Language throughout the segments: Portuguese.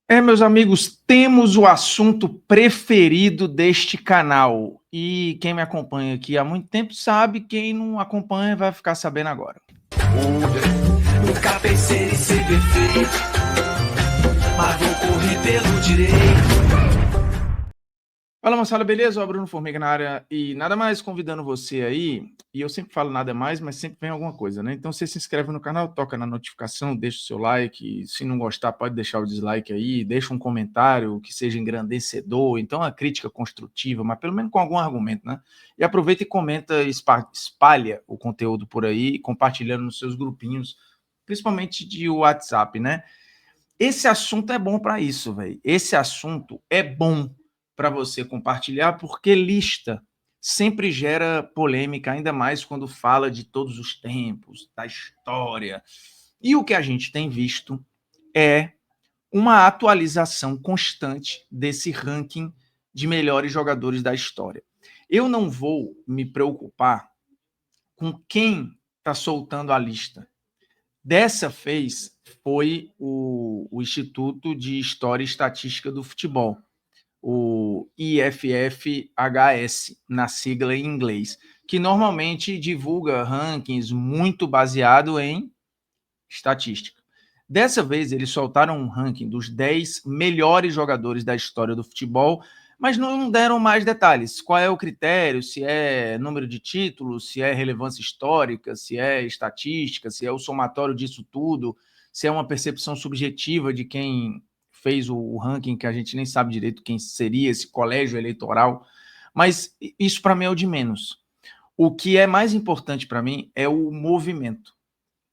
Meus amigos, temos o assunto preferido deste canal. E quem me acompanha aqui há muito tempo sabe, quem não acompanha vai ficar sabendo agora. Nunca pensei em ser perfeito, mas vou correr pelo direito. Fala, moçada, beleza? Eu Bruno Formiga na área e nada mais convidando você aí, e eu sempre falo nada mais, mas sempre vem alguma coisa, né? Então você se inscreve no canal, toca na notificação, deixa o seu like, se não gostar pode deixar o dislike aí, deixa um comentário que seja engrandecedor, então uma crítica construtiva, mas pelo menos com algum argumento, né? E aproveita e comenta, espalha o conteúdo por aí, compartilhando nos seus grupinhos, principalmente de WhatsApp, né? Esse assunto é bom para isso, velho. Esse assunto é bom para você compartilhar, porque lista sempre gera polêmica, ainda mais quando fala de todos os tempos, da história. E o que a gente tem visto é uma atualização constante desse ranking de melhores jogadores da história. Eu não vou me preocupar com quem está soltando a lista. Dessa vez foi o Instituto de História e Estatística do Futebol, o IFFHS, na sigla em inglês, que normalmente divulga rankings muito baseado em estatística. Dessa vez, eles soltaram um ranking dos 10 melhores jogadores da história do futebol, mas não deram mais detalhes. Qual é o critério? Se é número de títulos, se é relevância histórica, se é estatística, se é o somatório disso tudo, se é uma percepção subjetiva de quem fez o ranking, que a gente nem sabe direito quem seria esse colégio eleitoral. Mas isso para mim é o de menos. O que é mais importante para mim é o movimento.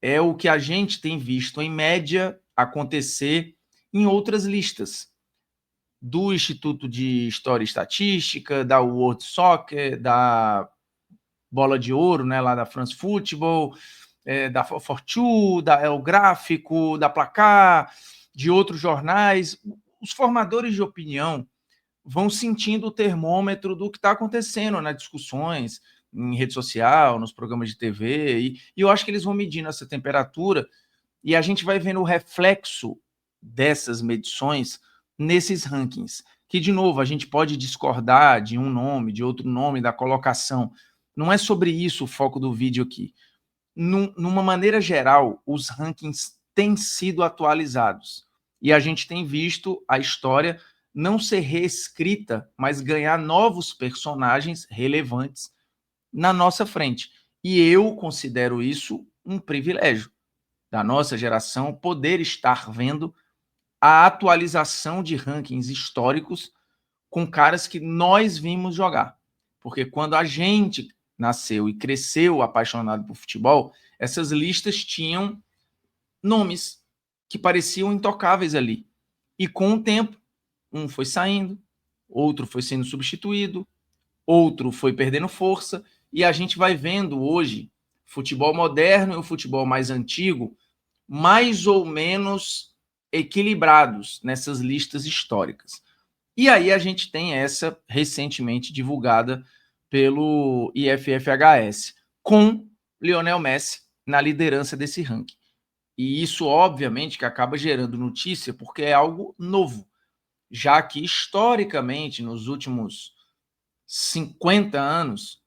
É o que a gente tem visto, em média, acontecer em outras listas do Instituto de História e Estatística, da World Soccer, da Bola de Ouro, né, lá da France Football, da Fortune, da El Gráfico, da Placar, de outros jornais. Os formadores de opinião vão sentindo o termômetro do que está acontecendo nas discussões, em rede social, nos programas de TV, e eu acho que eles vão medindo essa temperatura e a gente vai vendo o reflexo dessas medições nesses rankings, que, de novo, a gente pode discordar de um nome, de outro nome, da colocação. Não é sobre isso o foco do vídeo aqui. Numa maneira geral, os rankings têm sido atualizados. E a gente tem visto a história não ser reescrita, mas ganhar novos personagens relevantes na nossa frente. E eu considero isso um privilégio da nossa geração poder estar vendo a atualização de rankings históricos com caras que nós vimos jogar. Porque quando a gente nasceu e cresceu apaixonado por futebol, essas listas tinham nomes que pareciam intocáveis ali. E com o tempo, um foi saindo, outro foi sendo substituído, outro foi perdendo força, e a gente vai vendo hoje futebol moderno e o futebol mais antigo mais ou menos equilibrados nessas listas históricas. E aí a gente tem essa recentemente divulgada pelo IFFHS, com Lionel Messi na liderança desse ranking. E isso, obviamente, que acaba gerando notícia, porque é algo novo, já que historicamente, nos últimos 50 anos,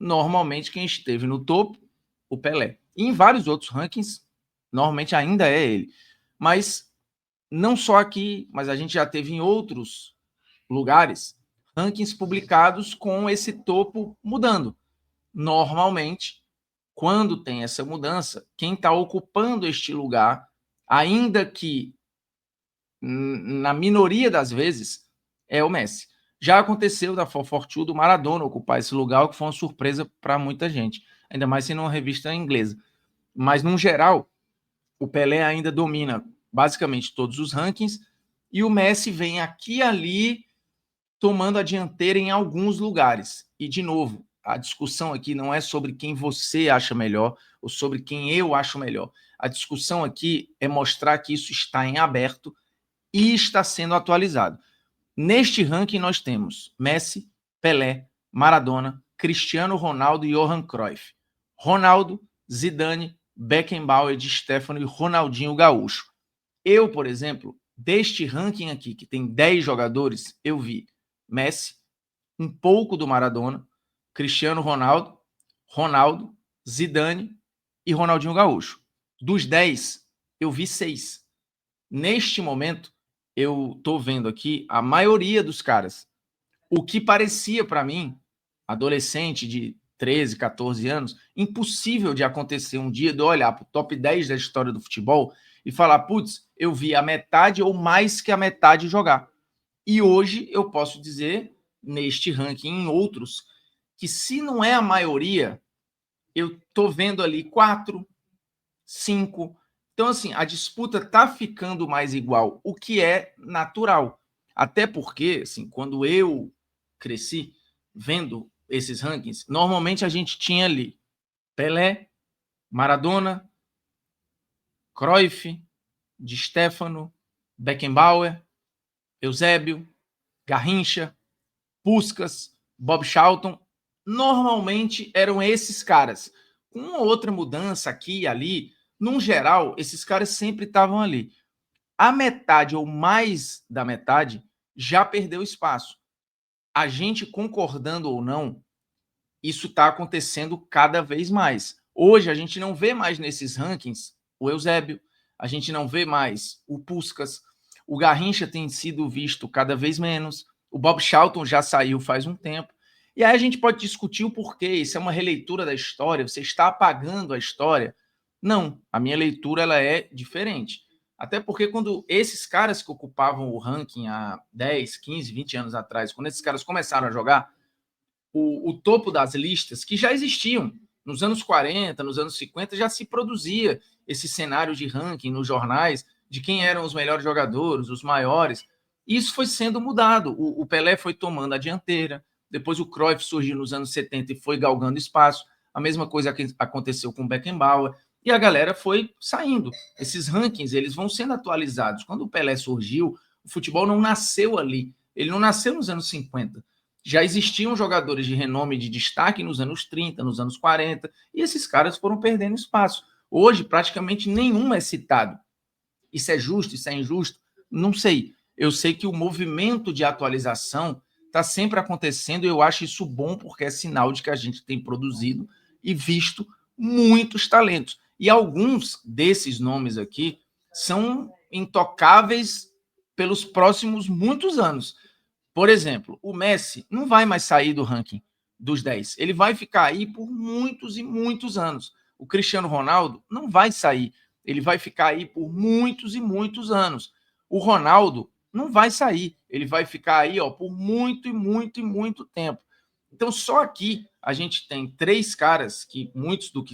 normalmente quem esteve no topo, o Pelé. E em vários outros rankings, normalmente ainda é ele. Mas não só aqui, mas a gente já teve em outros lugares rankings publicados com esse topo mudando. Normalmente, quando tem essa mudança, quem está ocupando este lugar, ainda que na minoria das vezes, é o Messi. Já aconteceu da Fortune do Maradona ocupar esse lugar, o que foi uma surpresa para muita gente, ainda mais sendo uma revista inglesa. Mas, no geral, o Pelé ainda domina basicamente todos os rankings e o Messi vem aqui e ali tomando a dianteira em alguns lugares. E, de novo, a discussão aqui não é sobre quem você acha melhor ou sobre quem eu acho melhor. A discussão aqui é mostrar que isso está em aberto e está sendo atualizado. Neste ranking nós temos Messi, Pelé, Maradona, Cristiano Ronaldo e Johan Cruyff. Ronaldo, Zidane, Beckenbauer, Di Stefano e Ronaldinho Gaúcho. Eu, por exemplo, Deste ranking aqui, que tem 10 jogadores, eu vi Messi, um pouco do Maradona, Cristiano Ronaldo, Ronaldo, Zidane e Ronaldinho Gaúcho. Dos 10, eu vi 6. Neste momento, eu estou vendo aqui a maioria dos caras. O que parecia para mim, adolescente de 13, 14 anos, impossível de acontecer um dia de eu olhar para o top 10 da história do futebol e falar, putz, eu vi a metade ou mais que a metade jogar. E hoje eu posso dizer, neste ranking e em outros, que se não é a maioria, eu estou vendo ali 4, 5. Então, assim, a disputa está ficando mais igual, o que é natural. Até porque, assim, quando eu cresci vendo esses rankings, normalmente a gente tinha ali Pelé, Maradona, Cruyff, Di Stéfano, Beckenbauer, Eusébio, Garrincha, Puskás, Bob Charlton. Normalmente eram esses caras. Com uma outra mudança aqui e ali, num geral, esses caras sempre estavam ali. A metade ou mais da metade já perdeu espaço. A gente concordando ou não, isso está acontecendo cada vez mais. Hoje a gente não vê mais nesses rankings o Eusébio, a gente não vê mais o Puskás, o Garrincha tem sido visto cada vez menos, o Bob Charlton já saiu faz um tempo. E aí a gente pode discutir o porquê, isso é uma releitura da história, você está apagando a história. Não, a minha leitura ela é diferente. Até porque quando esses caras que ocupavam o ranking há 10, 15, 20 anos atrás, quando esses caras começaram a jogar, o topo das listas, que já existiam nos anos 40, nos anos 50, já se produzia esse cenário de ranking nos jornais, de quem eram os melhores jogadores, os maiores. Isso foi sendo mudado. O Pelé foi tomando a dianteira, depois o Cruyff surgiu nos anos 70 e foi galgando espaço. A mesma coisa que aconteceu com o Beckenbauer. E a galera foi saindo. Esses rankings eles vão sendo atualizados. Quando o Pelé surgiu, o futebol não nasceu ali. Ele não nasceu nos anos 50. Já existiam jogadores de renome de destaque nos anos 30, nos anos 40, e esses caras foram perdendo espaço. Hoje, praticamente nenhum é citado. Isso é justo, isso é injusto? Não sei. Eu sei que o movimento de atualização está sempre acontecendo e eu acho isso bom porque é sinal de que a gente tem produzido e visto muitos talentos. E alguns desses nomes aqui são intocáveis pelos próximos muitos anos. Por exemplo, o Messi não vai mais sair do ranking dos 10. Ele vai ficar aí por muitos e muitos anos. O Cristiano Ronaldo não vai sair. Ele vai ficar aí por muitos e muitos anos. O Ronaldo não vai sair. Ele vai ficar aí por muito e muito e muito tempo. Então, só aqui a gente tem 3 caras que muitos dos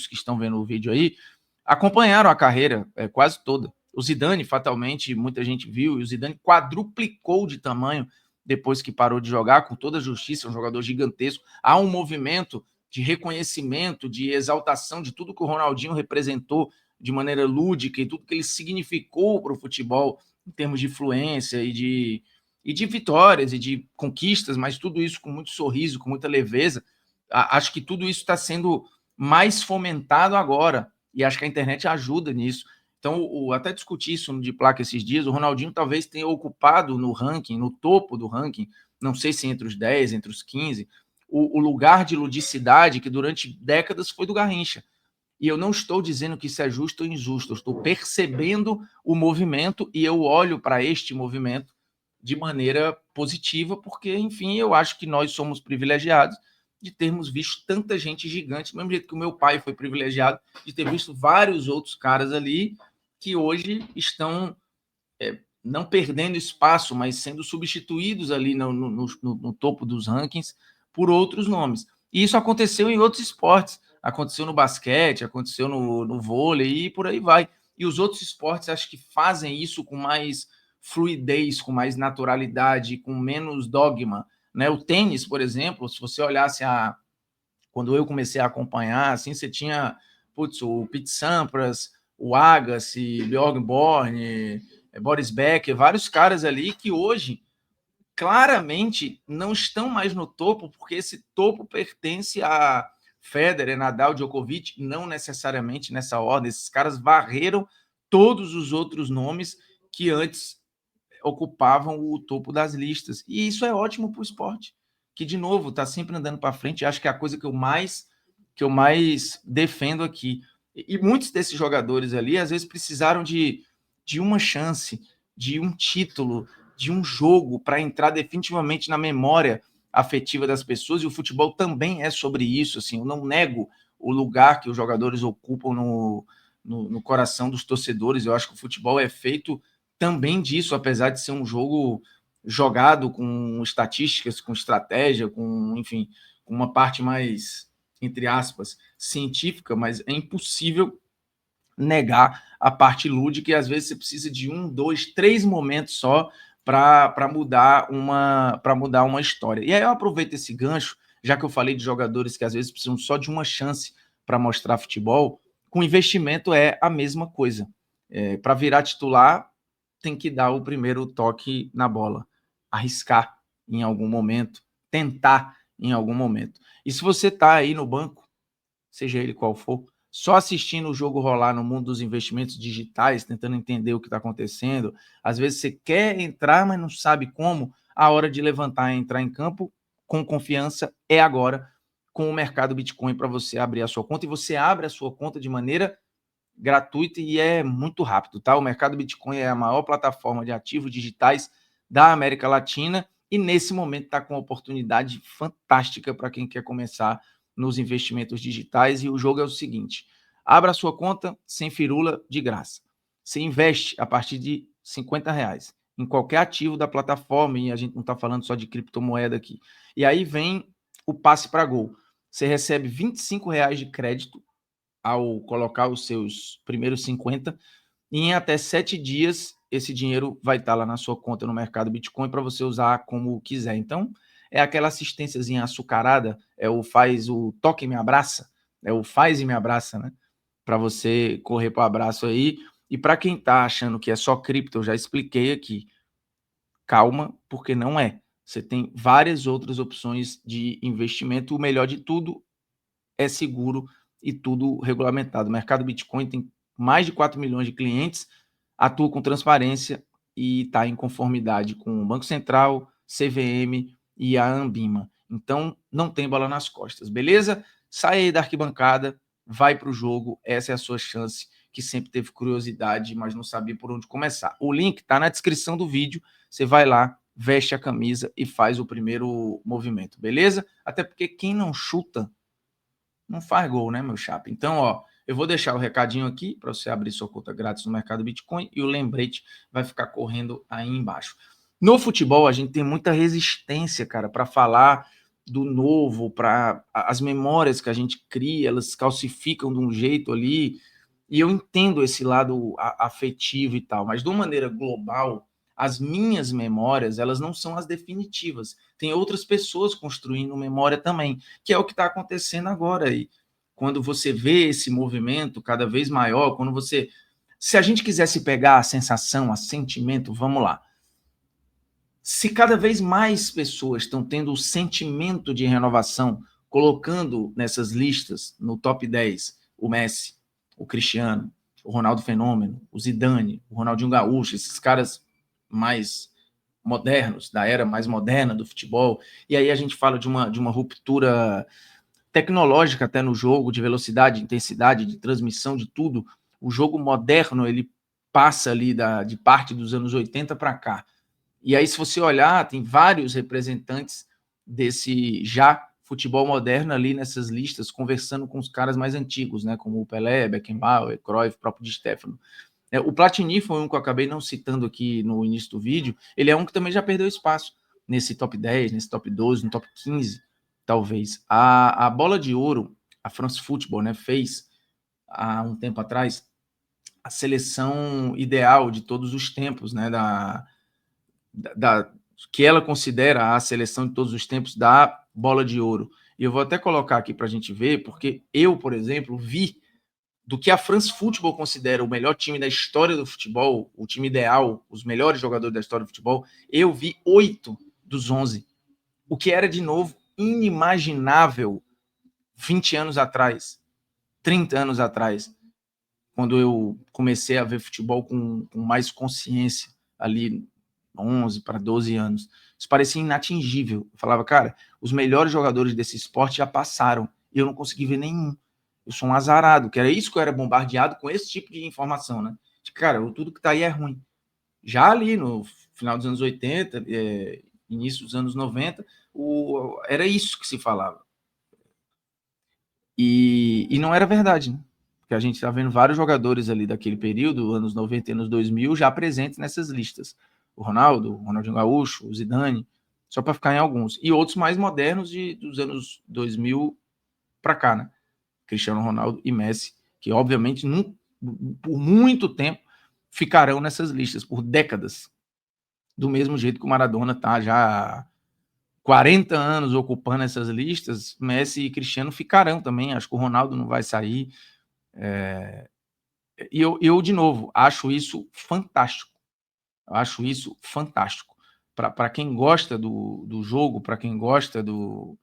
que estão vendo o vídeo aí acompanharam a carreira quase toda. O Zidane, fatalmente, muita gente viu, e o Zidane quadruplicou de tamanho depois que parou de jogar, com toda a justiça, um jogador gigantesco. Há um movimento de reconhecimento, de exaltação de tudo que o Ronaldinho representou de maneira lúdica e tudo que ele significou para o futebol em termos de influência e de vitórias e de conquistas, mas tudo isso com muito sorriso, com muita leveza. Acho que tudo isso está sendo mais fomentado agora, e acho que a internet ajuda nisso. Então, até discuti isso de placa esses dias, o Ronaldinho talvez tenha ocupado no ranking, no topo do ranking, não sei se entre os 10, entre os 15, o lugar de ludicidade que durante décadas foi do Garrincha. E eu não estou dizendo que isso é justo ou injusto, eu estou percebendo o movimento e eu olho para este movimento de maneira positiva, porque, enfim, eu acho que nós somos privilegiados de termos visto tanta gente gigante, do mesmo jeito que o meu pai foi privilegiado de ter visto vários outros caras ali que hoje estão não perdendo espaço, mas sendo substituídos ali no topo dos rankings por outros nomes. E isso aconteceu em outros esportes. Aconteceu no basquete, aconteceu no vôlei e por aí vai. E os outros esportes acho que fazem isso com mais fluidez, com mais naturalidade, com menos dogma. Né? O tênis, por exemplo, se você olhasse quando eu comecei a acompanhar, assim, você tinha o Pete Sampras, o Agassi, Bjorn Borg, Boris Becker, vários caras ali que hoje claramente não estão mais no topo, porque esse topo pertence a Federer, Nadal, Djokovic, não necessariamente nessa ordem. Esses caras varreram todos os outros nomes que antes ocupavam o topo das listas. E isso é ótimo para o esporte, que, de novo, está sempre andando para frente. Acho que é a coisa que eu mais defendo aqui. E muitos desses jogadores ali, às vezes, precisaram de uma chance, de um título, de um jogo para entrar definitivamente na memória afetiva das pessoas, e o futebol também é sobre isso. Assim, eu não nego o lugar que os jogadores ocupam no coração dos torcedores. Eu acho que o futebol é feito também disso, apesar de ser um jogo jogado com estatísticas, com estratégia, com, enfim, com uma parte mais, entre aspas, científica, mas é impossível negar a parte lúdica, e às vezes você precisa de 1, 2, 3 momentos só para mudar uma história. E aí eu aproveito esse gancho, já que eu falei de jogadores que às vezes precisam só de uma chance para mostrar futebol. Com investimento é a mesma coisa. Para virar titular, tem que dar o primeiro toque na bola, arriscar em algum momento, tentar em algum momento. E se você está aí no banco, seja ele qual for, só assistindo o jogo rolar no mundo dos investimentos digitais, tentando entender o que está acontecendo, às vezes você quer entrar, mas não sabe como, a hora de levantar e entrar em campo com confiança é agora, com o mercado Bitcoin, para você abrir a sua conta, e você abre a sua conta de maneira gratuita e é muito rápido, tá? O mercado Bitcoin é a maior plataforma de ativos digitais da América Latina, e nesse momento está com uma oportunidade fantástica para quem quer começar nos investimentos digitais. E o jogo é o seguinte: abra a sua conta sem firula, de graça. Você investe a partir de R$50 em qualquer ativo da plataforma, e a gente não está falando só de criptomoeda aqui. E aí vem o passe para gol. Você recebe R$25 de crédito ao colocar os seus primeiros 50, e em até 7 dias esse dinheiro vai estar lá na sua conta no mercado Bitcoin para você usar como quiser. Então, é aquela assistênciazinha açucarada, é o toque e me abraça, é o faz e me abraça, né? Para você correr para o abraço aí. E para quem está achando que é só cripto, eu já expliquei aqui. Calma, porque não é. Você tem várias outras opções de investimento. O melhor de tudo é seguro e tudo regulamentado. O mercado Bitcoin tem mais de 4 milhões de clientes, atua com transparência e está em conformidade com o Banco Central, CVM e a Anbima. Então, não tem bola nas costas, beleza? Sai aí da arquibancada, vai para o jogo, essa é a sua chance, que sempre teve curiosidade, mas não sabia por onde começar. O link está na descrição do vídeo, você vai lá, veste a camisa e faz o primeiro movimento, beleza? Até porque quem não chuta não faz gol, né, meu chapa? Então, ó, eu vou deixar o recadinho aqui para você abrir sua conta grátis no mercado Bitcoin, e o lembrete vai ficar correndo aí embaixo. No futebol, a gente tem muita resistência, cara, para falar do novo, para as memórias que a gente cria, elas calcificam de um jeito ali, e eu entendo esse lado afetivo e tal, mas de uma maneira global, as minhas memórias, elas não são as definitivas. Tem outras pessoas construindo memória também, que é o que está acontecendo agora aí. Quando você vê esse movimento cada vez maior, quando você... Se a gente quisesse pegar a sensação, a sentimento, vamos lá. Se cada vez mais pessoas estão tendo o sentimento de renovação, colocando nessas listas, no top 10, o Messi, o Cristiano, o Ronaldo Fenômeno, o Zidane, o Ronaldinho Gaúcho, esses caras mais modernos, da era mais moderna do futebol, e aí a gente fala de uma ruptura tecnológica até no jogo, de velocidade, de intensidade, de transmissão, de tudo. O jogo moderno, ele passa ali de parte dos anos 80 para cá. E aí, se você olhar, tem vários representantes desse já futebol moderno ali nessas listas, conversando com os caras mais antigos, né, como o Pelé, Beckenbauer, Cruyff, próprio Di Stéfano. O Platini foi um que eu acabei não citando aqui no início do vídeo. Ele é um que também já perdeu espaço nesse top 10, nesse top 12, no top 15, talvez. A bola de ouro, a France Football, né, fez há um tempo atrás a seleção ideal de todos os tempos, né, que ela considera a seleção de todos os tempos da bola de ouro. E eu vou até colocar aqui para a gente ver, porque eu, por exemplo, vi do que a France Football considera o melhor time da história do futebol, o time ideal, os melhores jogadores da história do futebol, eu vi 8 dos 11, o que era, de novo, inimaginável 20 anos atrás, 30 anos atrás, quando eu comecei a ver futebol com mais consciência, ali 11 para 12 anos, isso parecia inatingível. Eu falava, cara, os melhores jogadores desse esporte já passaram, e eu não consegui ver nenhum. Eu sou um azarado, que era isso que eu era bombardeado com esse tipo de informação, né? De, cara, tudo que tá aí é ruim. Já ali no final dos anos 80, início dos anos 90, era isso que se falava. E não era verdade, né? Porque a gente está vendo vários jogadores ali daquele período, anos 90 e anos 2000, já presentes nessas listas. O Ronaldo, o Ronaldinho Gaúcho, o Zidane, só para ficar em alguns. E outros mais modernos dos anos 2000 para cá, né? Cristiano Ronaldo e Messi, que obviamente por muito tempo ficarão nessas listas, por décadas. Do mesmo jeito que o Maradona está já há 40 anos ocupando essas listas, Messi e Cristiano ficarão também. Acho que o Ronaldo não vai sair. E eu, de novo, acho isso fantástico. Acho isso fantástico. Para quem gosta do jogo, para quem gosta do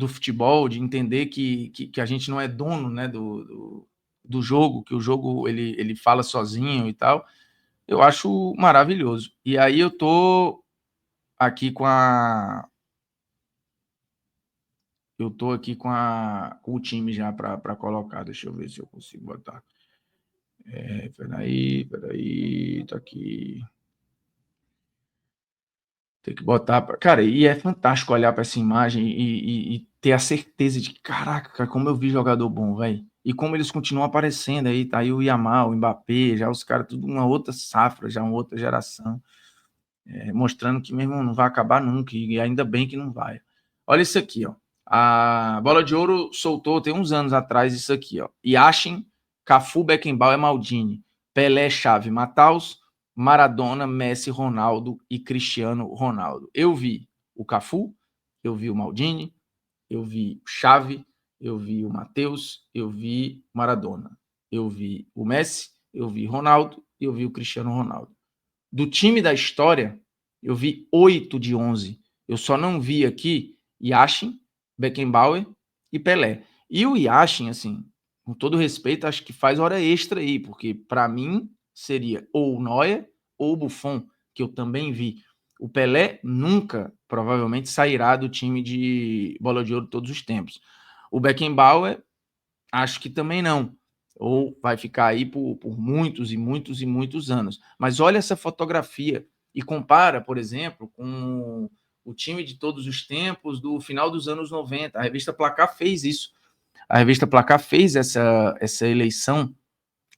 futebol, de entender que a gente não é dono, né, do jogo, que o jogo ele fala sozinho e tal, eu acho maravilhoso. E aí eu tô aqui com a. Eu tô aqui com o time já para colocar. Deixa eu ver se eu consigo botar. Peraí, tá aqui. Tem que botar. Cara, e é fantástico olhar para essa imagem e ter a certeza de que, caraca, cara, como eu vi jogador bom, velho. E como eles continuam aparecendo aí. Tá aí o Yamal, o Mbappé, já os caras, tudo uma outra safra, já uma outra geração. Mostrando que mesmo não vai acabar nunca. E ainda bem que não vai. Olha isso aqui, ó. A Bola de Ouro soltou, tem uns anos atrás, isso aqui, ó. Yashin, Cafu, Beckenbauer, Maldini, Pelé, Xavi, Mataus, Maradona, Messi, Ronaldo e Cristiano Ronaldo. Eu vi o Cafu, eu vi o Maldini, eu vi o Xavi, eu vi o Mateus, eu vi Maradona, eu vi o Messi, eu vi Ronaldo e eu vi o Cristiano Ronaldo. Do time da história, eu vi 8 de 11. Eu só não vi aqui Yashin, Beckenbauer e Pelé. E o Yashin, assim, com todo respeito, acho que faz hora extra aí, porque para mim seria ou o Neuer ou o Buffon, que eu também vi. O Pelé nunca, provavelmente, sairá do time de Bola de Ouro todos os tempos. O Beckenbauer, acho que também não. Ou vai ficar aí por muitos e muitos e muitos anos. Mas olha essa fotografia e compara, por exemplo, com o time de todos os tempos do final dos anos 90. A revista Placar fez isso. A revista Placar fez essa eleição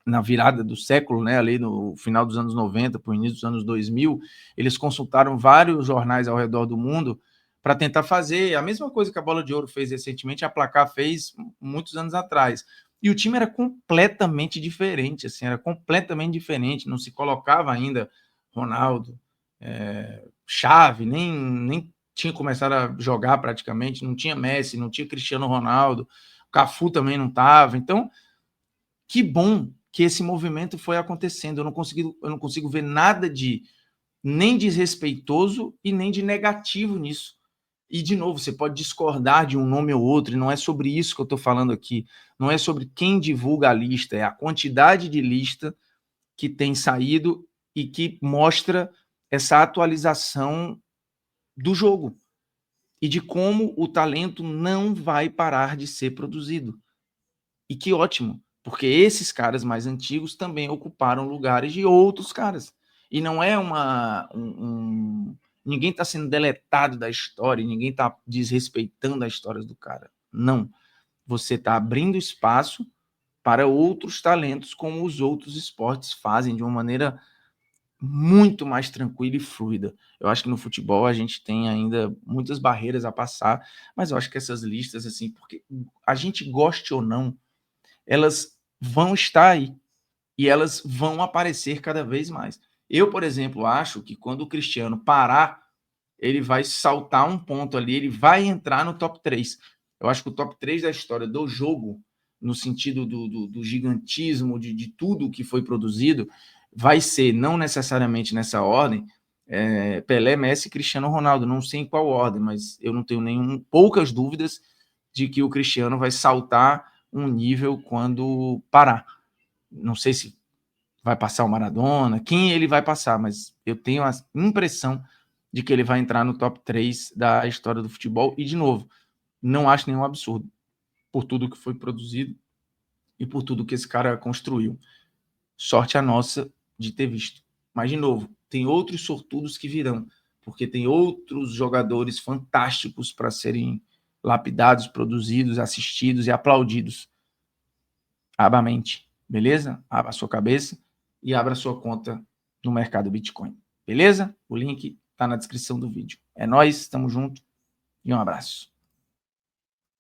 na virada do século, né, ali no final dos anos 90, para o início dos anos 2000. Eles consultaram vários jornais ao redor do mundo para tentar fazer a mesma coisa que a Bola de Ouro fez recentemente, a Placar fez muitos anos atrás. E o time era completamente diferente, assim, era completamente diferente, não se colocava ainda Ronaldo, Xavi, nem tinha começado a jogar praticamente, não tinha Messi, não tinha Cristiano Ronaldo, Cafu também não estava. Então, que bom que esse movimento foi acontecendo. Eu não consigo ver nada de nem desrespeitoso e nem de negativo nisso. E, de novo, você pode discordar de um nome ou outro, e não é sobre isso que eu estou falando aqui. Não é sobre quem divulga a lista, é a quantidade de lista que tem saído e que mostra essa atualização do jogo e de como o talento não vai parar de ser produzido. E que ótimo, porque esses caras mais antigos também ocuparam lugares de outros caras. E não é ninguém está sendo deletado da história, ninguém está desrespeitando a história do cara. Não. Você está abrindo espaço para outros talentos, como os outros esportes fazem de uma maneira muito mais tranquila e fluida. Eu acho que no futebol a gente tem ainda muitas barreiras a passar, mas eu acho que essas listas, assim, porque a gente goste ou não, elas vão estar aí e elas vão aparecer cada vez mais. Eu, por exemplo, acho que quando o Cristiano parar, ele vai saltar um ponto ali, ele vai entrar no top 3. Eu acho que o top 3 da história do jogo, no sentido do gigantismo, de tudo que foi produzido, vai ser, não necessariamente nessa ordem, Pelé, Messi e Cristiano Ronaldo. Não sei em qual ordem, mas eu não tenho poucas dúvidas de que o Cristiano vai saltar um nível quando parar. Não sei se vai passar o Maradona, quem ele vai passar, mas eu tenho a impressão de que ele vai entrar no top 3 da história do futebol. E, de novo, não acho nenhum absurdo por tudo que foi produzido e por tudo que esse cara construiu. Sorte a nossa de ter visto. Mas, de novo, tem outros sortudos que virão, porque tem outros jogadores fantásticos para serem lapidados, produzidos, assistidos e aplaudidos. Abra a mente, beleza? Abra a sua cabeça e abra a sua conta no mercado Bitcoin, beleza? O link está na descrição do vídeo. É nóis, tamo junto e um abraço.